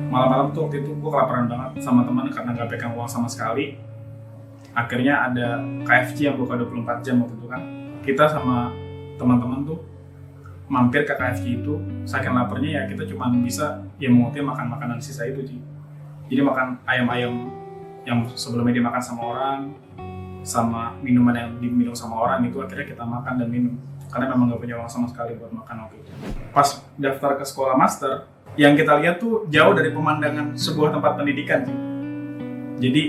Malam-malam tuh waktu itu gue kelaparan banget sama teman karena gak pegang uang sama sekali. Akhirnya ada KFC yang buka 24 jam waktu itu kan. Kita sama teman-teman tuh mampir ke KFC itu, saking laparnya ya kita cuma bisa ya mengutin makan makanan sisa itu sih. Jadi makan ayam-ayam yang sebelumnya dimakan sama orang, sama minuman yang diminum sama orang itu akhirnya kita makan dan minum. Karena memang gak punya uang sama sekali buat makan waktu itu. Pas daftar ke sekolah master, yang kita lihat tuh jauh dari pemandangan sebuah tempat pendidikan sih. Jadi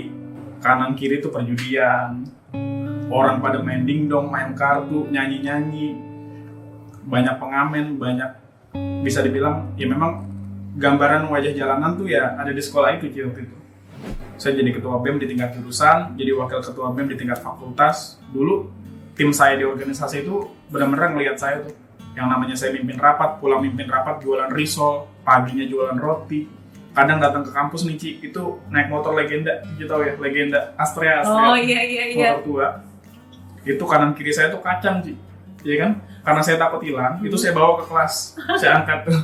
kanan kiri tuh perjudian, orang pada main dingdong, main kartu, nyanyi-nyanyi, banyak pengamen, banyak bisa dibilang ya memang gambaran wajah jalanan tuh ya ada di sekolah itu waktu itu. Saya jadi ketua BEM di tingkat jurusan, jadi wakil ketua BEM di tingkat fakultas. Dulu tim saya di organisasi itu benar-benar ngelihat saya tuh, yang namanya saya mimpin rapat, pulang mimpin rapat, jualan risol, paginya jualan roti. Kadang datang ke kampus nih Ci, itu naik motor legenda, Ci tahu ya, legenda Astrea. Oh iya. Motor tua. Itu kanan kiri saya tuh kacang Ci, iya kan? Karena saya takut hilang, itu saya bawa ke kelas, saya angkat tuh.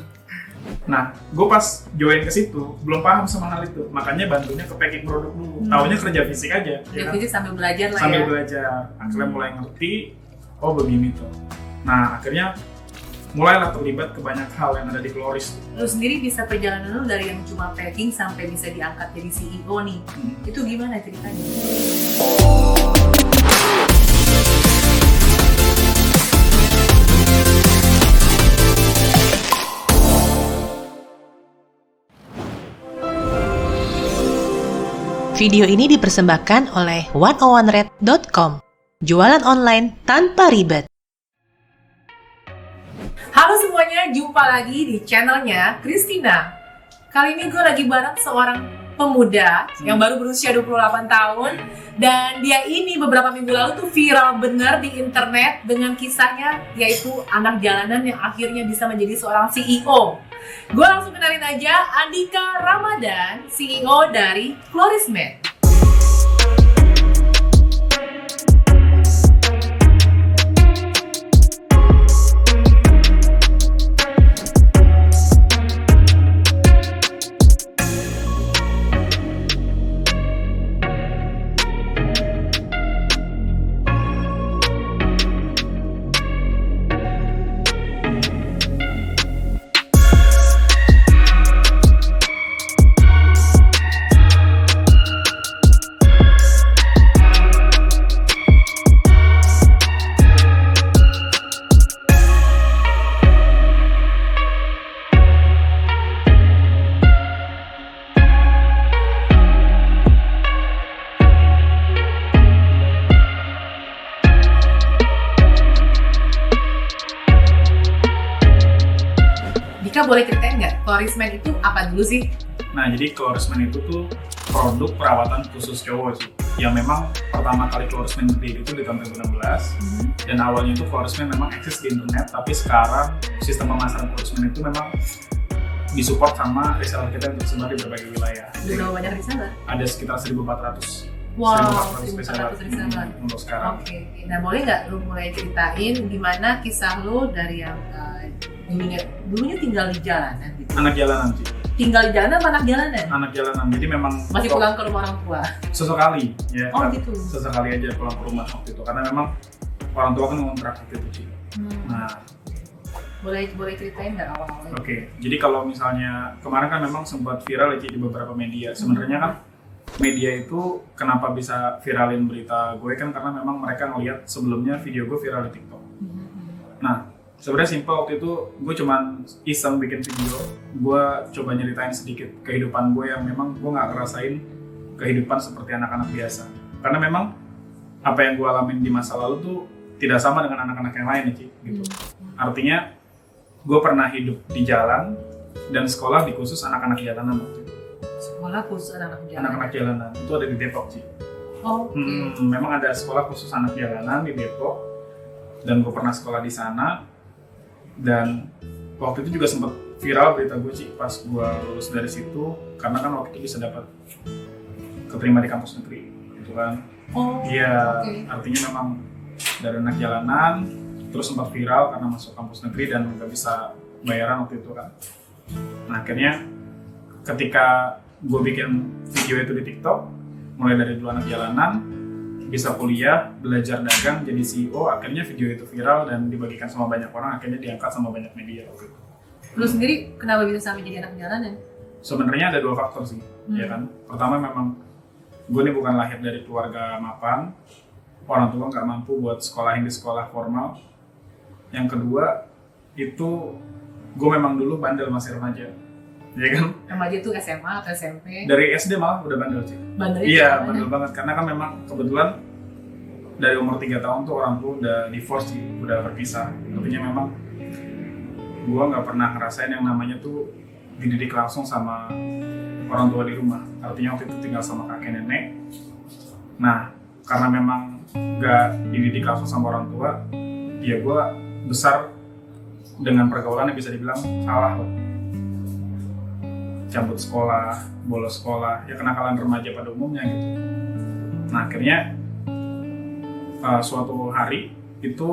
Nah, gue pas join ke situ belum paham sama hal itu, makanya bantunya ke packing produk dulu. Taunya kerja fisik aja. Kerja fisik sambil belajar lah sambil ya. belajar, akhirnya mulai ngerti, oh begini tuh. Nah, akhirnya mulailah terlibat ke banyak hal yang ada di Kloris. Lu sendiri bisa perjalanan lu dari yang cuma packing sampai bisa diangkat jadi CEO nih. Itu gimana ceritanya? Video ini dipersembahkan oleh 101red.com. Jualan online tanpa ribet. Halo semuanya, jumpa lagi di channelnya Christina. Kali ini gue lagi bareng seorang pemuda yang baru berusia 28 tahun. Dan dia ini beberapa minggu lalu tuh viral bener di internet dengan kisahnya, yaitu anak jalanan yang akhirnya bisa menjadi seorang CEO. Gue langsung kenalin aja Andika Ramadan, CEO dari Florismed. Boleh ceritain nggak, Florismed itu apa dulu sih? Nah, jadi Florismed itu tuh produk perawatan khusus cowok sih. Yang memang pertama kali Florismed berdiri itu di tahun 2016. Dan awalnya itu Florismed memang eksis di internet, tapi sekarang sistem pemasaran Florismed itu memang disupport sama reseller kita untuk tersebar di berbagai wilayah. Berapa banyak reseller? Ada sekitar 1.400. Wow, 1.400 reseller untuk sekarang. Oke. Nah, boleh nggak lu mulai ceritain gimana kisah lu dari yang dulunya tinggal di jalanan gitu? Anak jalanan sih. Tinggal di jalanan apa anak jalanan? Anak jalanan, jadi memang masih pulang ke rumah orang tua? Sesekali ya. Oh gitu? Sesekali aja pulang ke rumah waktu itu, karena memang orang tua kan ngontrak waktu itu sih. Nah, boleh ceritain nggak awal-awalnya? Oke, jadi kalau misalnya kemarin kan memang sempat viral ya di beberapa media. Sebenarnya kan media itu kenapa bisa viralin berita gue kan karena memang mereka ngeliat sebelumnya video gue viral di TikTok. Nah, sebenarnya simpel waktu itu gue cuman iseng bikin video, gue coba nyeritain sedikit kehidupan gue yang memang gue nggak ngerasain kehidupan seperti anak-anak biasa. Karena memang apa yang gue alamin di masa lalu tuh tidak sama dengan anak-anak yang lain ya, gitu. Artinya gue pernah hidup di jalan dan sekolah di khusus anak-anak jalanan waktu itu. Sekolah khusus anak-anak Anak-anak jalanan itu ada di Depok sih. Oh, memang ada sekolah khusus anak jalanan di Depok dan gue pernah sekolah di sana. Dan waktu itu juga sempat viral berita gue sih pas gue lulus dari situ, karena kan waktu itu bisa dapat keterima di kampus negeri gitu kan. Iya, artinya memang dari anak jalanan terus sempat viral karena masuk kampus negeri dan nggak bisa bayaran waktu itu kan. Nah, akhirnya ketika gue bikin video itu di TikTok, mulai dari dulu anak jalanan, bisa kuliah, belajar dagang, jadi CEO, akhirnya video itu viral dan dibagikan sama banyak orang, akhirnya diangkat sama banyak media. Lu sendiri kenapa bisa sampai jadi anak jalanan? Sebenarnya ada 2 faktor sih, ya kan. Pertama memang gue ini bukan lahir dari keluarga mapan, orang tua nggak mampu buat sekolahin di sekolah formal. Yang kedua itu gue memang dulu bandel masih remaja, ya kan. Remaja itu SMA atau SMP? Dari SD malah udah bandel sih. Bandel? Iya, bandel banget. Karena kan memang kebetulan dari umur 3 tahun tuh orang tua udah divorce sih, udah berpisah. Artinya memang gue nggak pernah ngerasain yang namanya tuh dididik langsung sama orang tua di rumah. Artinya waktu itu tinggal sama kakek nenek. Nah, karena memang nggak dididik langsung sama orang tua, ya gue besar dengan pergaulan yang bisa dibilang salah loh. Cabut sekolah, bolos sekolah, ya kenakalan remaja pada umumnya gitu. Nah akhirnya suatu hari itu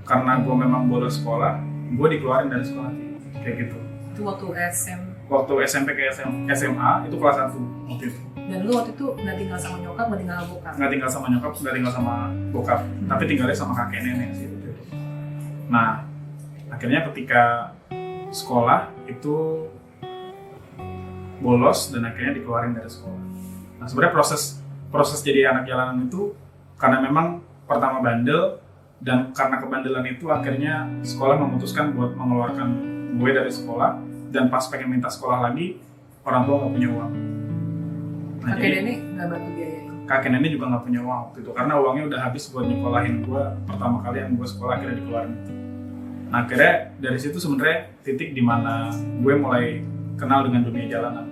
karena gue memang bolos sekolah, gue dikeluarin dari sekolah kayak gitu. Itu waktu Waktu SMP ke SMA itu kelas 1 waktu itu. Dan lu waktu itu nggak tinggal sama nyokap, nggak tinggal sama bokap? Nggak tinggal sama nyokap, nggak tinggal sama bokap, tapi tinggalnya sama kakek nenek sih waktu itu. Nah akhirnya ketika sekolah itu bolos dan akhirnya dikeluarin dari sekolah. Nah sebenarnya proses jadi anak jalanan itu karena memang pertama bandel, dan karena kebandelan itu akhirnya sekolah memutuskan buat mengeluarkan gue dari sekolah, dan pas pengen minta sekolah lagi orang tua nggak punya uang. Nah, Kakek nenek nggak bantu biayain? Kakek nenek juga nggak punya uang waktu itu karena uangnya udah habis buat nyekolahin gue pertama kali yang gue sekolah, akhirnya dikeluarin. Nah akhirnya dari situ sebenarnya titik dimana gue mulai kenal dengan dunia jalanan.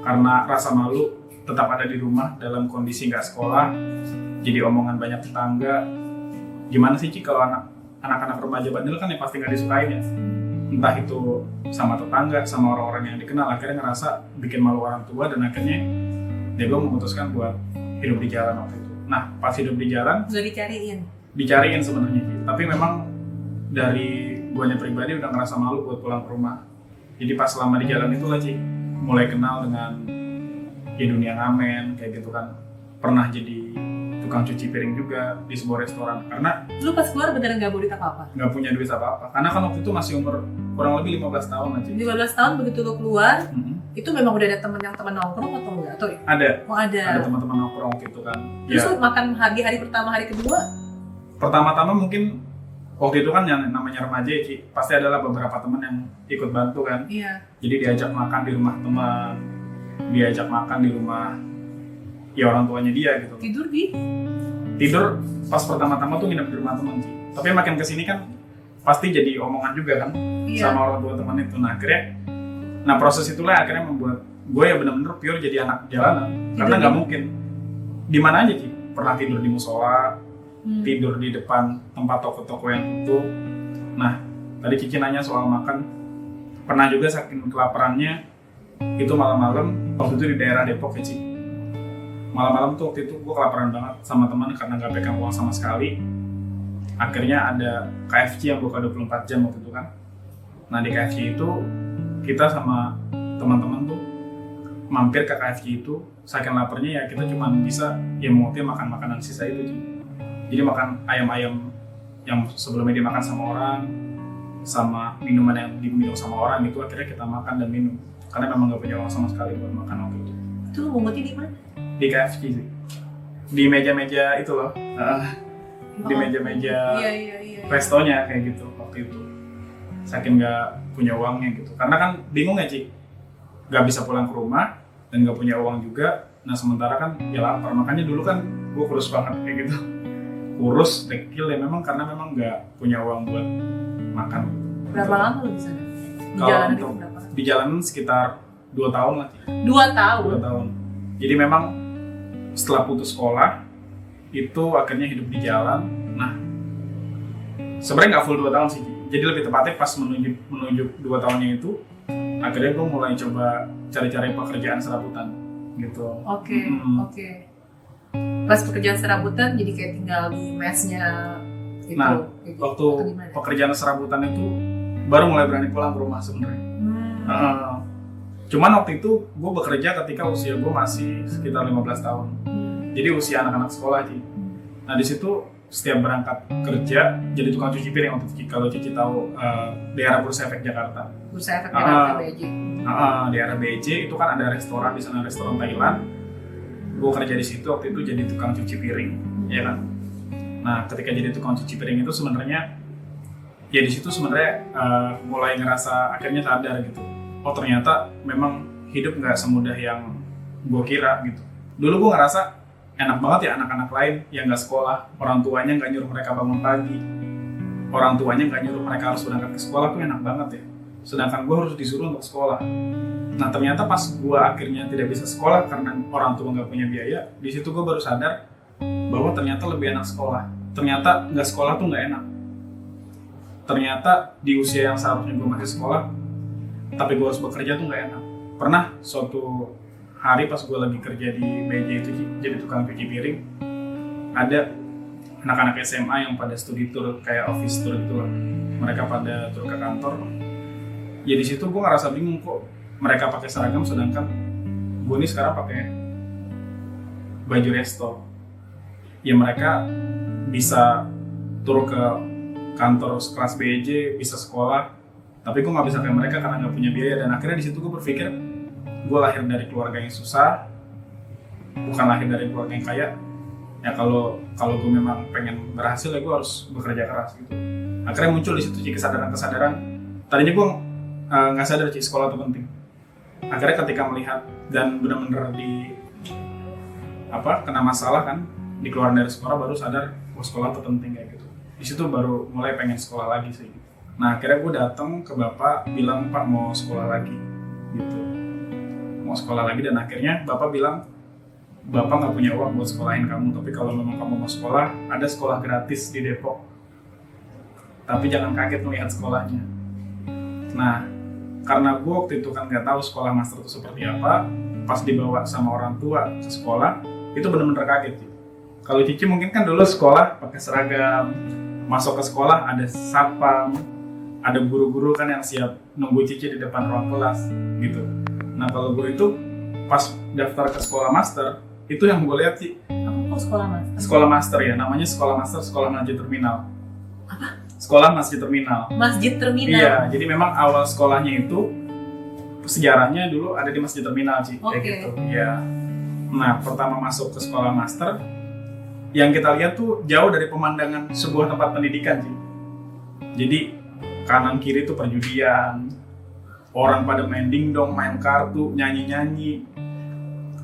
Karena rasa malu tetap ada di rumah dalam kondisi nggak sekolah, jadi omongan banyak tetangga. Gimana sih Ci kalau anak-anak remaja bandel kan ya pasti nggak disukain ya. Entah itu sama tetangga, sama orang-orang yang dikenal, akhirnya ngerasa bikin malu orang tua, dan akhirnya dia gue memutuskan buat hidup di jalan waktu itu. Nah pas hidup di jalan, Udah dicariin sebenarnya, tapi memang dari guanya pribadi udah ngerasa malu buat pulang ke rumah. Jadi pas selama di jalan itu lah Ci, mulai kenal dengan ya dunia ngamen kayak gitu kan. Pernah jadi tukang cuci piring juga di sebuah restoran karena lu pas keluar beneran nggak bawa duit apa-apa? nggak punya duit apa-apa. Karena kan waktu itu masih umur kurang lebih 15 tahun aja. 15 tahun begitu lu keluar, itu memang udah ada teman nongkrong atau enggak? Atau Ada. Oh ada. Ada teman-teman nongkrong gitu kan. Terus Ya lu makan hari pertama, hari kedua? pertama-tama mungkin waktu itu kan yang namanya remaja ya Ci, pasti adalah beberapa teman yang ikut bantu kan. Iya. Jadi diajak makan di rumah teman, diajak makan di rumah ya orang tuanya dia gitu. Tidur pas pertama-tama tuh nginep di rumah teman sih. Tapi makin kesini kan pasti jadi omongan juga kan sama orang tua teman itu. Nah akhirnya, proses itulah akhirnya membuat gue ya benar-benar pure jadi anak jalanan. Karena nggak mungkin di mana aja Ci, pernah tidur di musola, tidur di depan tempat toko-toko yang tutup. Nah tadi Cici nanya soal makan, pernah juga saking kelaparannya itu malam-malam waktu itu di daerah Depok ya Ci. Malam-malam tuh waktu itu gue kelaparan banget sama teman karena gak pegang uang sama sekali. Akhirnya ada KFC yang buka 24 jam waktu itu kan. Nah di KFC itu kita sama teman-teman tuh mampir ke KFC itu, saking laparnya ya kita cuma bisa ya mengutin makan makanan sisa itu Ci. Jadi makan ayam-ayam yang sebelumnya dimakan sama orang, sama minuman yang diminum sama orang itu akhirnya kita makan dan minum. Karena memang gak punya uang sama sekali buat makan waktu itu. Itu lu ngumutnya di mana? Di KFC sih, di meja-meja itu loh, di meja-meja Iya. restonya kayak gitu waktu itu. Saking nggak punya uangnya gitu, karena kan bingung ya Ci, nggak bisa pulang ke rumah dan nggak punya uang juga. Nah sementara kan ya lapar, makanya dulu kan gue kurus banget kayak gitu, kurus, dekil ya memang karena memang nggak punya uang buat makan. Berapa lama lu di sana? Di Kalau jalanan untuk itu berapa? di jalanan sekitar 2 tahun lah Ci. 2 tahun? 2 tahun. Jadi memang setelah putus sekolah itu akhirnya hidup di jalan. Nah sebenarnya nggak full 2 tahun sih, jadi lebih tepatnya pas menuju 2 tahunnya itu akhirnya gue mulai coba cari-cari pekerjaan serabutan gitu. Oke. Pas pekerjaan serabutan jadi kayak tinggal di mesnya gitu. Nah gitu. waktu Atau gimana? pekerjaan serabutan itu baru mulai berani pulang ke rumah sebenarnya. Cuman waktu itu gue bekerja ketika usia gue masih sekitar 15 tahun. Jadi usia anak-anak sekolah Ci. Nah di situ setiap berangkat kerja jadi tukang cuci piring waktu itu. Kalau Cici tahu daerah Bursa Efek Jakarta. Bursa Efek Jakarta BJ. Daerah BJ itu kan ada restoran di sana, restoran Thailand. Gue kerja di situ waktu itu jadi tukang cuci piring, ya kan. Nah ketika jadi tukang cuci piring itu sebenarnya ya di situ sebenarnya mulai ngerasa akhirnya sadar gitu. Oh ternyata memang hidup nggak semudah yang gue kira gitu. Dulu gue ngerasa enak banget ya anak-anak lain yang nggak sekolah, orang tuanya nggak nyuruh mereka bangun pagi, orang tuanya nggak nyuruh mereka harus berangkat ke sekolah tuh enak banget ya. Sedangkan gue harus disuruh untuk sekolah. Nah ternyata pas gue akhirnya tidak bisa sekolah karena orang tua nggak punya biaya, di situ gue baru sadar bahwa ternyata lebih enak sekolah. Ternyata nggak sekolah tuh nggak enak. Ternyata di usia yang seharusnya gue masih sekolah, tapi gue harus bekerja tuh nggak enak. Pernah suatu hari pas gue lagi kerja di BJ itu jadi tukang cuci piring, ada anak-anak SMA yang pada studi tour kayak office tour gitu lah. Mereka pada tur ke kantor. Ya di situ gue ngerasa bingung kok mereka pakai seragam sedangkan gue nih sekarang pakai baju resto. Ya mereka bisa tur ke kantor kelas BJ, bisa sekolah, tapi gue nggak bisa kayak mereka karena nggak punya biaya. Dan akhirnya di situ gue berpikir gue lahir dari keluarga yang susah, bukan lahir dari keluarga yang kaya. Ya kalau gue memang pengen berhasil ya gue harus bekerja keras gitu. Akhirnya muncul di situ kesadaran. Tadinya gue nggak sadar sekolah itu penting. Akhirnya ketika melihat dan benar-benar kena masalah kan, dikeluarin dari sekolah baru sadar bahwa sekolah itu penting kayak gitu. Di situ baru mulai pengen sekolah lagi sih. Nah akhirnya gue datang ke bapak bilang Pak mau sekolah lagi gitu, mau sekolah lagi. Dan akhirnya bapak bilang bapak nggak punya uang buat sekolahin kamu, tapi kalau memang kamu mau sekolah ada sekolah gratis di Depok, tapi jangan kaget melihat sekolahnya. Nah karena gue waktu itu kan nggak tahu sekolah master itu seperti apa, pas dibawa sama orang tua ke sekolah itu benar-benar kaget. Kalau Cici mungkin kan dulu sekolah pakai seragam, masuk ke sekolah ada satpam, ada guru-guru kan yang siap nunggu Cici di depan ruang kelas gitu. Nah kalau gue itu pas daftar ke sekolah master, itu yang gue lihat sih. Apa kok sekolah master? Sekolah master ya, namanya sekolah master, sekolah masjid terminal. Apa? Sekolah masjid terminal. Masjid terminal? Iya, jadi memang awal sekolahnya itu sejarahnya dulu ada di masjid terminal sih, kayak gitu. Iya. Nah pertama masuk ke sekolah master, yang kita lihat tuh jauh dari pemandangan sebuah tempat pendidikan sih. Jadi kanan kiri tuh perjudian, orang pada main dingdong, main kartu, nyanyi-nyanyi,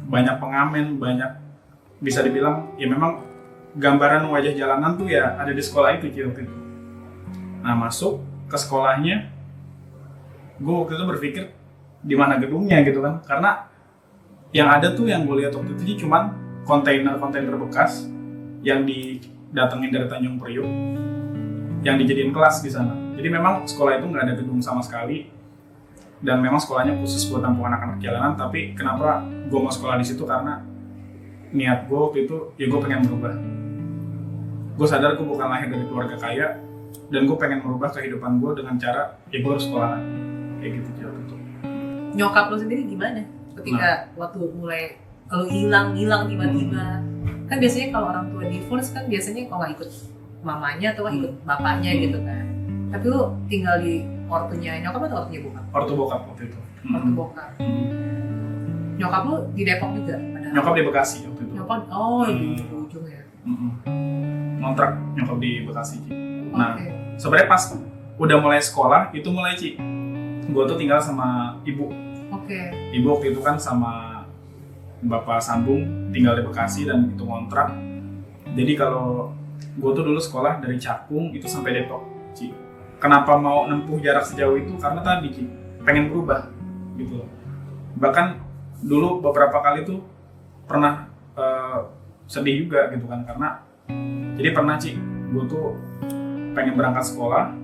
banyak pengamen, banyak bisa dibilang ya memang gambaran wajah jalanan tuh ya ada di sekolah itu waktu itu. Nah masuk ke sekolahnya, gue waktu itu berpikir di mana gedungnya gitu kan, karena yang ada tuh yang gue lihat waktu itu cuman kontainer bekas yang didatengin dari Tanjung Priok yang dijadiin kelas di sana. Jadi memang sekolah itu nggak ada gedung sama sekali, dan memang sekolahnya khusus buat tampung anak-anak jalanan. Tapi kenapa gue mau sekolah di situ, karena niat gue waktu itu ya gue pengen berubah. Gue sadar gue bukan lahir dari keluarga kaya, dan gue pengen merubah kehidupan gue dengan cara ya gue harus sekolah kayak gitu gitu. Nyokap lo sendiri gimana ketika waktu mulai lo hilang tiba-tiba? Kan biasanya kalau orang tua divorce kan biasanya kalau nggak ikut mamanya atau ikut bapaknya gitu kan. Tapi lo tinggal di ortunya nyokap atau ortunya bokap? Ortu bokap waktu itu. Ortu bokap. Nyokap lo di Depok juga? Padahal. Nyokap di Bekasi waktu itu. Nyokap di ujung ya. Ngontrak nyokap di Bekasi Ci. Nah sebenarnya pas udah mulai sekolah itu mulai Ci, gue tuh tinggal sama ibu. Ibu waktu itu kan sama bapak sambung tinggal di Bekasi dan itu ngontrak. Jadi kalau gue tuh dulu sekolah dari Cakung itu sampai Depok Ci. Kenapa mau nempuh jarak sejauh itu? Karena tadi Ci, pengen berubah gitu. Bahkan dulu beberapa kali tuh pernah sedih juga gitu kan, karena jadi pernah Ci, gue tuh pengen berangkat sekolah.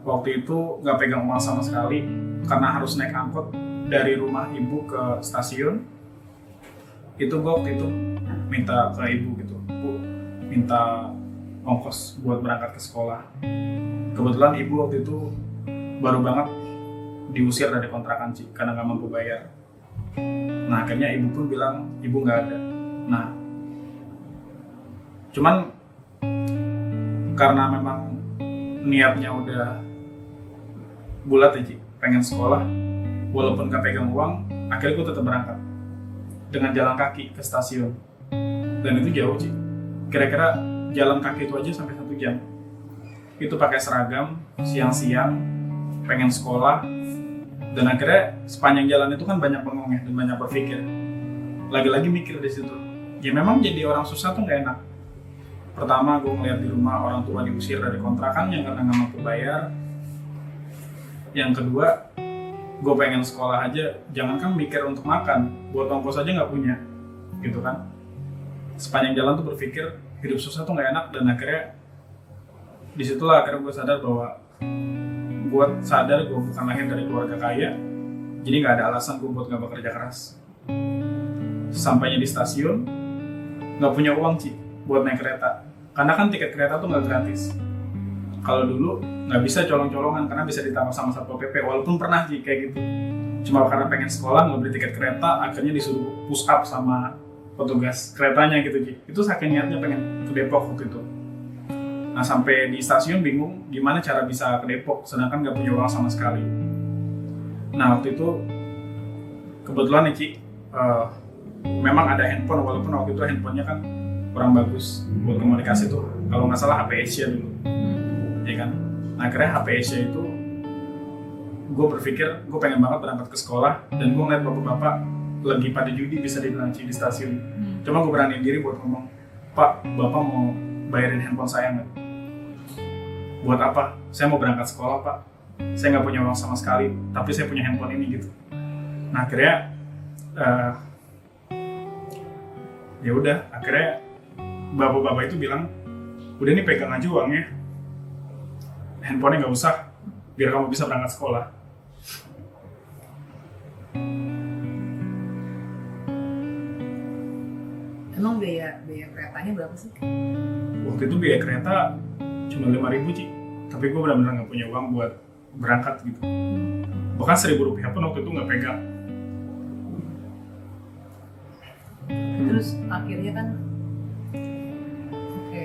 Waktu itu nggak pegang uang sama sekali karena harus naik angkot dari rumah ibu ke stasiun. Itu gue waktu itu minta ke ibu gitu, Bu, minta ongkos buat berangkat ke sekolah. Kebetulan ibu waktu itu baru banget diusir dari kontrakan Ci karena nggak mampu bayar. Nah akhirnya ibu pun bilang ibu nggak ada. Nah cuman karena memang niatnya udah bulat ya Ci, pengen sekolah walaupun gak pegang uang, akhirnya gue tetap berangkat dengan jalan kaki ke stasiun. Dan itu jauh Ci, kira-kira jalan kaki itu aja sampai 1 jam. Itu pakai seragam, siang-siang, pengen sekolah. Dan akhirnya sepanjang jalan itu kan banyak bengong ya dan banyak berpikir. Lagi-lagi mikir di situ. Ya memang jadi orang susah tuh gak enak. Pertama gue ngeliat di rumah orang tua diusir dari kontrakannya karena gak mampu bayar. Yang kedua, gue pengen sekolah aja, jangankan mikir untuk makan, buat ongkos aja nggak punya, gitu kan. Sepanjang jalan tuh berpikir hidup susah tuh nggak enak, dan akhirnya disitulah akhirnya gue sadar bahwa gue bukan lahir dari keluarga kaya, jadi nggak ada alasan gue buat nggak bekerja keras. Sampainya di stasiun, nggak punya uang Ci buat naik kereta, karena kan tiket kereta tuh nggak gratis. Kalau dulu nggak bisa colong-colongan karena bisa ditambah sama Satpol PP, walaupun pernah Ci kayak gitu. Cuma karena pengen sekolah nggak beli tiket kereta, akhirnya disuruh push up sama petugas keretanya gitu Ci. Itu saking niatnya pengen ke Depok waktu itu. Nah sampai di stasiun bingung gimana cara bisa ke Depok, sedangkan nggak punya uang sama sekali. Nah waktu itu kebetulan nih Ci, memang ada handphone, walaupun waktu itu handphonenya kan kurang bagus buat komunikasi tuh. Kalau nggak salah HP Asia dulu, ya kan. Nah akhirnya HP Asia itu gue berpikir gue pengen banget berangkat ke sekolah, dan gue ngeliat bapak-bapak lagi pada judi bisa dibilang Ci di stasiun. Cuma gue beraniin diri buat ngomong, Pak, bapak mau bayarin handphone saya nggak? Buat apa? Saya mau berangkat sekolah Pak. Saya nggak punya uang sama sekali, tapi saya punya handphone ini gitu. Nah akhirnya ya udah, akhirnya bapak-bapak itu bilang, udah nih pegang aja uangnya, handphonenya nggak usah, biar kamu bisa berangkat sekolah. Emang biaya keretanya berapa sih? Waktu itu biaya kereta cuma 5.000 Ci, tapi gue benar-benar nggak punya uang buat berangkat gitu. Bahkan 1.000 rupiah pun waktu itu nggak pegang. Terus akhirnya kan, oke.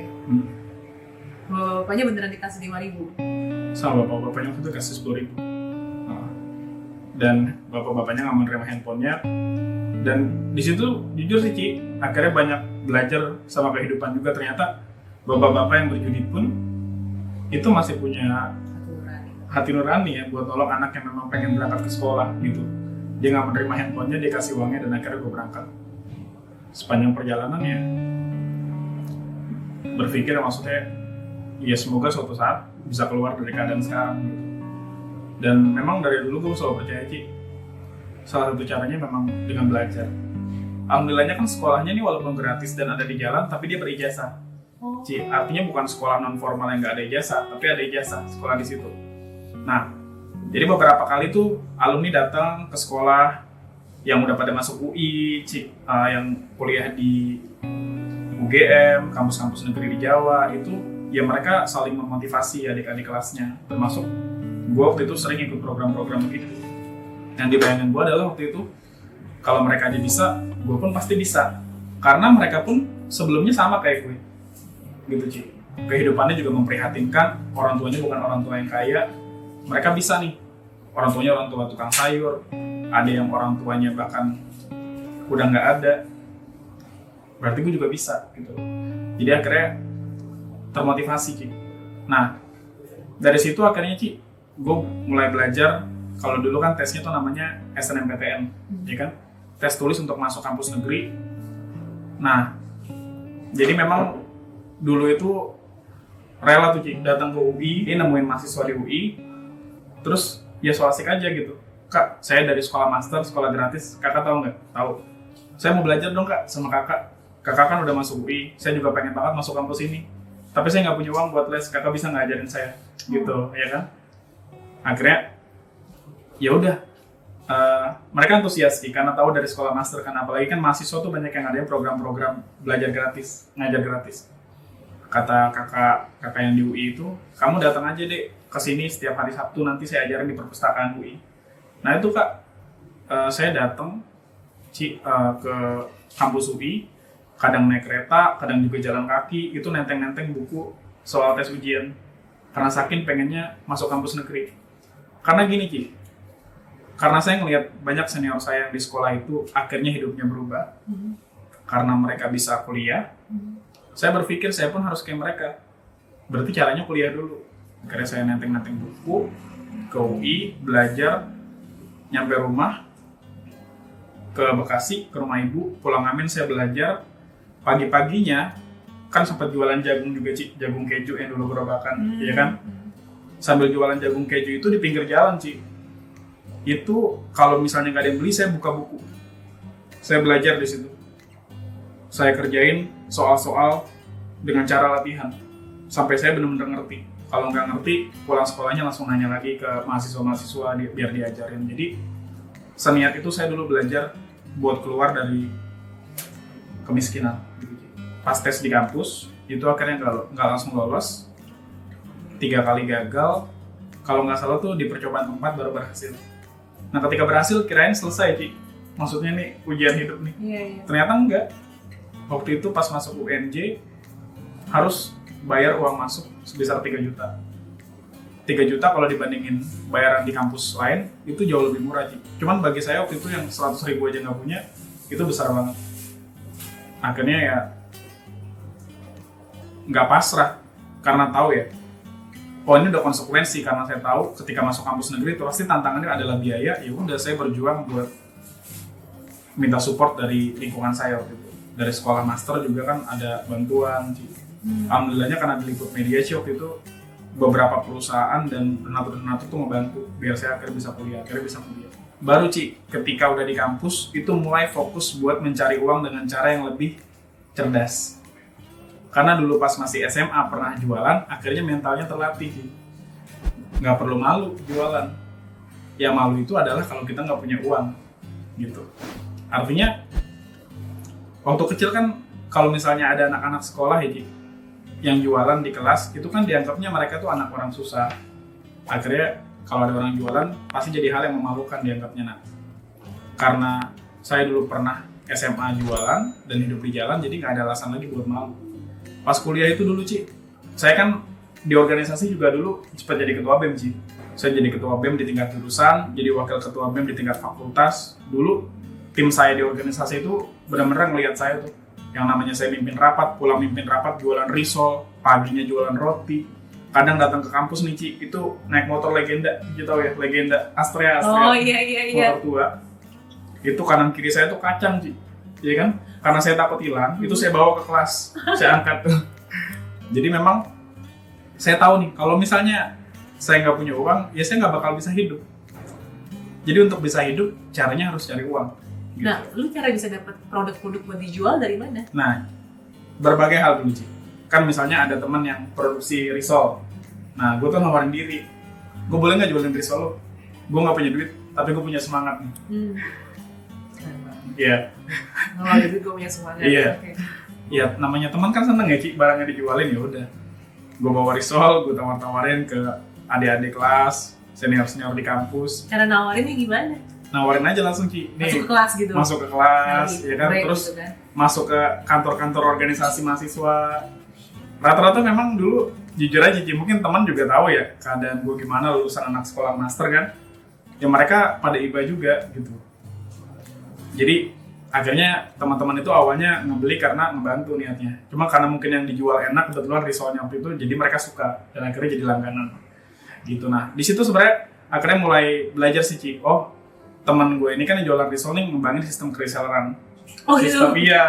Bapaknya beneran dikasih 5.000? Sama bapak-bapaknya waktu itu kasih 10.000. Dan bapak-bapaknya nggak menerima handphonenya. Dan di situ jujur sih Ci, akhirnya banyak belajar sama kehidupan juga. Ternyata bapak-bapak yang berjudi pun itu masih punya hati nurani ya buat tolong anak yang memang pengen berangkat ke sekolah gitu. Dia nggak menerima handphonenya, dia kasih uangnya, dan akhirnya gue berangkat. Sepanjang perjalanan ya berpikir maksudnya ya semoga suatu saat bisa keluar dari keadaan sekarang gitu. Dan memang dari dulu gue selalu percaya Ci, salah satu caranya memang dengan belajar. Alhamdulillahnya kan sekolahnya ini walaupun gratis dan ada di jalan, tapi dia berijazah. Ci, artinya bukan sekolah non formal yang nggak ada ijazah, tapi ada ijazah sekolah di situ. Nah, jadi beberapa kali tuh alumni datang ke sekolah yang udah pada masuk UI, Ci, yang kuliah di UGM, kampus-kampus negeri di Jawa, itu ya mereka saling memotivasi adik-adik kelasnya, termasuk gue waktu itu sering ikut program-program begitu. Yang dibayangin gue adalah waktu itu, kalau mereka aja bisa, gue pun pasti bisa. Karena mereka pun sebelumnya sama kayak gue. Gitu Ci. Kehidupannya juga memprihatinkan, orang tuanya bukan orang tua yang kaya. Mereka bisa nih, orang tuanya orang tua tukang sayur, ada yang orang tuanya bahkan udah nggak ada. Berarti gue juga bisa gitu. Jadi akhirnya termotivasi Ci. Nah, dari situ akhirnya Ci, gue mulai belajar. Kalau dulu kan tesnya tuh namanya SNMPTN, ya kan? Tes tulis untuk masuk kampus negeri. Nah, jadi memang dulu itu rela tuh Ci, datang ke UI, dia nemuin mahasiswa di UI, terus ya so asik aja gitu. Kak, saya dari sekolah master, sekolah gratis, kakak tahu nggak? Tahu. Saya mau belajar dong Kak sama kakak. Kakak kan udah masuk UI, saya juga pengen banget masuk kampus ini. Tapi saya nggak punya uang buat les, kakak bisa ngajarin saya, gitu, ya kan? Akhirnya ya udah, mereka antusias sih karena tahu dari sekolah master kan, apalagi kan mahasiswa tuh banyak yang ada program-program belajar gratis, ngajar gratis. Kata kakak yang di UI itu, kamu datang aja deh ke sini setiap hari Sabtu, nanti saya ajarin di perpustakaan UI. Nah itu Kak, saya datang ke kampus UI, kadang naik kereta, kadang juga jalan kaki, itu nenteng-nenteng buku soal tes ujian. Karena saking pengennya masuk kampus negeri. Karena gini Ci, karena saya ngelihat banyak senior saya yang di sekolah itu akhirnya hidupnya berubah. Karena mereka bisa kuliah, saya berpikir saya pun harus kayak mereka. Berarti caranya kuliah dulu. Akhirnya saya nenteng-nenteng buku, ke UI, belajar, nyampe rumah, ke Bekasi, ke rumah ibu, pulang amin saya belajar. Pagi-paginya kan sempat jualan jagung juga Ci, jagung keju yang dulu gerobakan, ya kan? Sambil jualan jagung keju itu di pinggir jalan Ci. Itu kalau misalnya nggak ada yang beli, saya buka buku. Saya belajar di situ. Saya kerjain soal-soal dengan cara latihan. Sampai saya benar-benar ngerti. Kalau nggak ngerti, pulang sekolahnya langsung nanya lagi ke mahasiswa-mahasiswa biar diajarin. Jadi seniat itu saya dulu belajar buat keluar dari kemiskinan. Pas tes di kampus, itu akhirnya nggak langsung lolos. 3 kali gagal. Kalau nggak salah tuh di percobaan 4 baru berhasil. Nah ketika berhasil kirain selesai Ci. Maksudnya nih ujian hidup nih. Ternyata enggak. Waktu itu pas masuk UNJ harus bayar uang masuk sebesar 3 juta. 3 juta kalau dibandingin bayaran di kampus lain itu jauh lebih murah Ci. Cuman bagi saya waktu itu yang 100 ribu aja nggak punya, itu besar banget. Akhirnya ya nggak pasrah karena tahu ya, oh ini udah konsekuensi. Karena saya tahu ketika masuk kampus negeri itu pasti tantangannya adalah biaya. Ya udah saya berjuang buat minta support dari lingkungan saya waktu itu. Dari sekolah master juga kan ada bantuan Ci. Alhamdulillahnya karena diliput media sih waktu itu beberapa perusahaan dan donatur-donatur tuh membantu biar saya akhirnya bisa kuliah. Baru Ci, ketika udah di kampus itu mulai fokus buat mencari uang dengan cara yang lebih cerdas. Karena dulu pas masih SMA pernah jualan, akhirnya mentalnya terlatih. Nggak perlu malu jualan. Yang malu itu adalah kalau kita nggak punya uang. Gitu. Artinya, waktu kecil kan kalau misalnya ada anak-anak sekolah ya, yang jualan di kelas, itu kan dianggapnya mereka tuh anak orang susah. Akhirnya kalau ada orang jualan, pasti jadi hal yang memalukan dianggapnya. Nah, karena saya dulu pernah SMA jualan dan hidup di jalan, jadi nggak ada alasan lagi buat malu. Pas kuliah itu dulu Ci, saya kan di organisasi juga dulu sempat jadi ketua BEM Ci. Saya jadi ketua BEM di tingkat jurusan, jadi wakil ketua BEM di tingkat fakultas. Dulu tim saya di organisasi itu benar-benar ngelihat saya tuh, yang namanya saya mimpin rapat, pulang mimpin rapat, jualan risol, paginya jualan roti. Kadang datang ke kampus nih Ci, itu naik motor legenda, gitu tahu ya, legenda Astrea. Oh iya. Motor tua. Itu kanan kiri saya tuh kacang Ci. Iya kan? Karena saya takut hilang, itu saya bawa ke kelas, saya angkat tuh. Jadi memang saya tahu nih, kalau misalnya saya nggak punya uang, ya saya nggak bakal bisa hidup. Jadi untuk bisa hidup, caranya harus cari uang. Gitu. Nah, lu cara bisa dapat produk-produk buat dijual dari mana? Nah, berbagai hal dulu Ci. Kan misalnya ada teman yang produksi risol. Nah, gue tuh nawarin diri, gue boleh nggak jualin risol lo? Gue nggak punya duit, tapi gue punya semangat nih. Iya. Oh, jadi gue punya semangat. Iya. Okay. Ya namanya teman kan seneng ya Ci, barangnya dijualin ya udah. Gue bawa risol, gue tawar-tawarin ke adik-adik kelas, senior-senior di kampus. Cara nawarinnya gimana? Nawarin aja langsung Ci. Nih, masuk ke kelas gitu. Masuk ke kelas, ya kan. Terus gitu kan? Masuk ke kantor-kantor organisasi mahasiswa. Rata-rata memang dulu jujur aja Ci, mungkin teman juga tahu ya keadaan gue gimana, lulusan anak sekolah master kan. Ya mereka pada iba juga gitu. Jadi akhirnya teman-teman itu awalnya ngebeli karena ngebantu niatnya. Cuma karena mungkin yang dijual enak, kebetulan risolnya waktu itu, jadi mereka suka dan akhirnya jadi langganan. Gitu. Nah, di situ sebenarnya akhirnya mulai belajar sih Ci. Oh, teman gue ini kan yang jualan risol nih ngembangin sistem reselleran. Oh sistem gitu? Iya.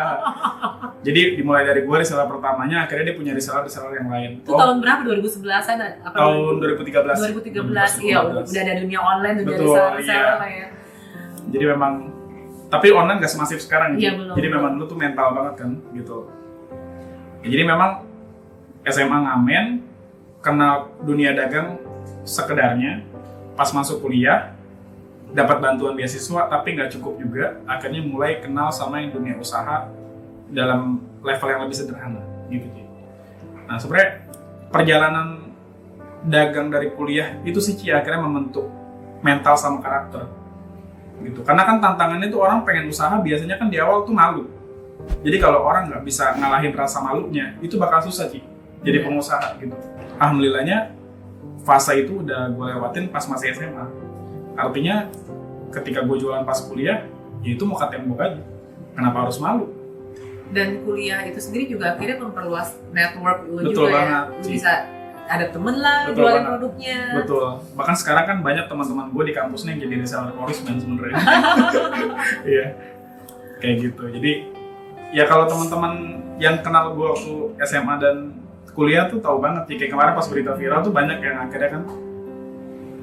Jadi dimulai dari gue reseller pertamanya, akhirnya dia punya reseller yang lain. Itu tahun berapa? 2011-an? Tahun 2013. 2013, iya. Udah ada dunia online, udah reseller lah ya. Jadi memang, tapi online gak semasif sekarang iya, gitu. Jadi memang dulu tuh mental banget kan gitu. Ya, jadi memang SMA ngamen, kenal dunia dagang sekedarnya. Pas masuk kuliah dapat bantuan beasiswa tapi nggak cukup juga, akhirnya mulai kenal sama yang dunia usaha dalam level yang lebih sederhana gitu. Nah sebenarnya perjalanan dagang dari kuliah itu sih Ci akhirnya membentuk mental sama karakter gitu. Karena kan tantangannya tuh orang pengen usaha biasanya kan di awal tuh malu. Jadi kalau orang nggak bisa ngalahin rasa malunya, itu bakal susah sih jadi pengusaha gitu. Alhamdulillahnya fase itu udah gue lewatin pas masih SMA. Artinya ketika gue jualan pas kuliah, ya itu mau tembok aja. Kenapa harus malu? Dan kuliah itu sendiri juga akhirnya memperluas network lu Betul juga banget, ya. Lu Ci. bisa ada temen lah, Betul jualin banget. produknya. Betul. Bahkan sekarang kan banyak teman-teman gue di kampus nih yang jadi reseller Florisman sebenarnya. Iya. Kayak gitu. Jadi ya kalau teman-teman yang kenal gue waktu SMA dan kuliah tuh tahu banget. Kayak kemarin pas berita viral tuh banyak yang akhirnya kan